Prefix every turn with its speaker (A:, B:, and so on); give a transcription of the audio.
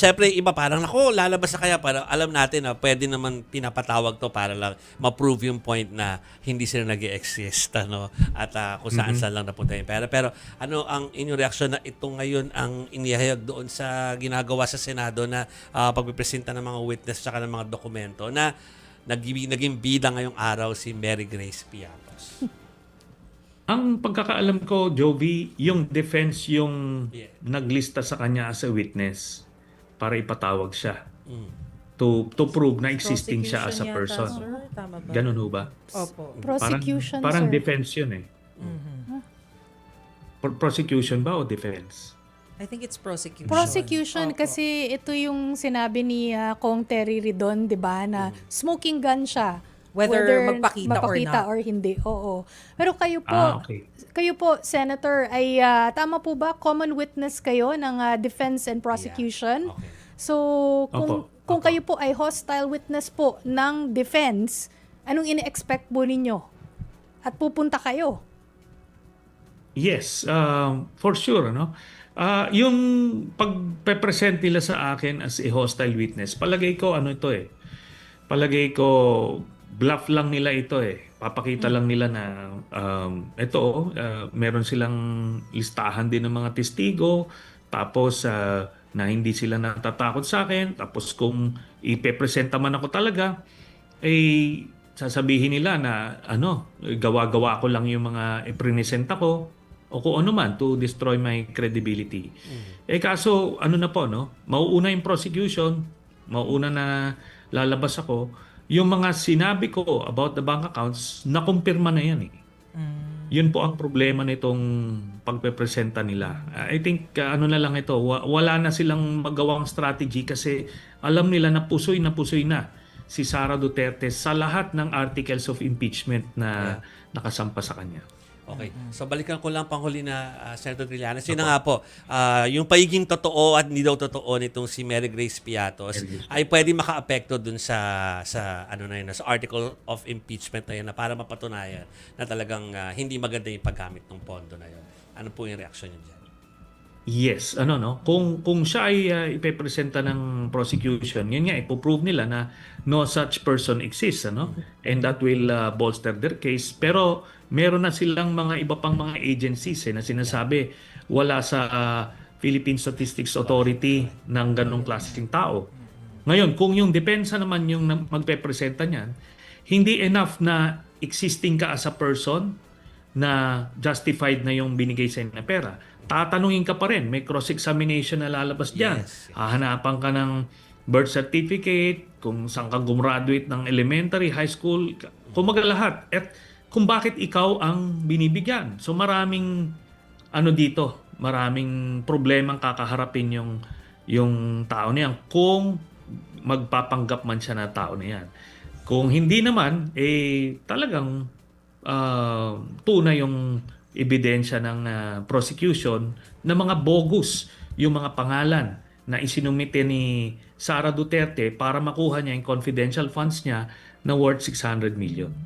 A: syempre iba parang nako lalabas na kaya para alam natin na pwede naman pinapatawag to para lang ma-prove yung point na hindi sila nag-exist ano at kung saan lang napunta yung pera. Pero ano ang inyong reaksyon na ito ngayon ang inihayag doon sa ginagawa sa Senado na pagpipresenta ng mga witness at ng mga dokumento na naging bida ngayong araw si Mary Grace Piatos.
B: Ang pagkakaalam ko, Jovi, yung defense yung
A: Yeah.
B: naglista sa kanya as a witness para ipatawag siya
A: Mm.
B: to prove na existing siya as a
C: Prosecution
B: person.
C: yata, sir. Tama ba?
B: Ganun ho ba?
C: Opo.
D: Prosecution,
B: parang
D: sir.
B: defense yun eh. Prosecution ba o defense?
C: I think it's prosecution.
D: Prosecution
C: Opo.
D: kasi ito yung sinabi ni Kong Terry Ridon, 'di ba, na smoking gun siya.
C: Whether magpakita or not.
D: hindi. Oo. Pero kayo po,
B: Okay.
D: kayo po Senator ay tama po ba common witness kayo ng defense and prosecution?
A: Okay.
D: So kung
B: Opo.
D: kayo po ay hostile witness po ng defense, anong ini-expect po ninyo? At pupunta kayo?
B: Yes, for sure. Ano? Yung pagpe-present nila sa akin as a hostile witness, palagay ko ano ito eh. Palagay ko bluff lang nila ito eh. Papakita lang nila na meron silang listahan din ng mga testigo, tapos na hindi sila natatakot sa akin, tapos kung ipe-presenta man ako talaga, eh sasabihin nila na gawa-gawa ko lang yung mga ipresenta ko o kung ano man to destroy my credibility. Kaso ano na po, no? Mauuna yung prosecution, mauuna na lalabas ako. Yung mga sinabi ko about the bank accounts, nakumpirma na yan eh. Yun po ang problema nitong pagpepresenta nila. I think ano na lang ito, wala na silang magawang strategy kasi alam nila na pusoy na si Sara Duterte sa lahat ng articles of impeachment na nakasampa sa kanya.
A: Okay. So balikan ko lang panghuli na Senator Trillanes. Yun na nga po, yung pagiging totoo at hindi daw totoo nitong si Mary Grace Piatos ay pwede maka-apekto dun sa ano na yun, sa article of impeachment na yun na para mapatunayan na talagang hindi maganda yung paggamit ng pondo na yun. Ano po yung reaksyon niyo dyan?
B: Yes, kung siya ay ipepresenta ng prosecution, yun nga ipo-prove nila na no such person exists, and that will bolster their case. Pero meron na silang mga iba pang mga agencies na sinasabi wala sa Philippine Statistics Authority ng ganong klaseng tao. Ngayon, kung yung depensa naman yung magpepresenta niyan, hindi enough na existing ka as a person na justified na yung binigay sa na pera. Tatanungin ka pa rin, may cross-examination na lalabas dyan.
A: Yes.
B: Hahanapan ka ng birth certificate, kung saan ka gumraduate ng elementary, high school, kumaga lahat. At kung bakit ikaw ang binibigyan. So maraming maraming problemang kakaharapin yung tao na yan kung magpapanggap man siya na tao na yan. Kung hindi naman, talagang tunay yung ebidensya ng prosecution na mga bogus yung mga pangalan na isinumite ni Sara Duterte para makuha niya yung confidential funds niya na worth 600 million.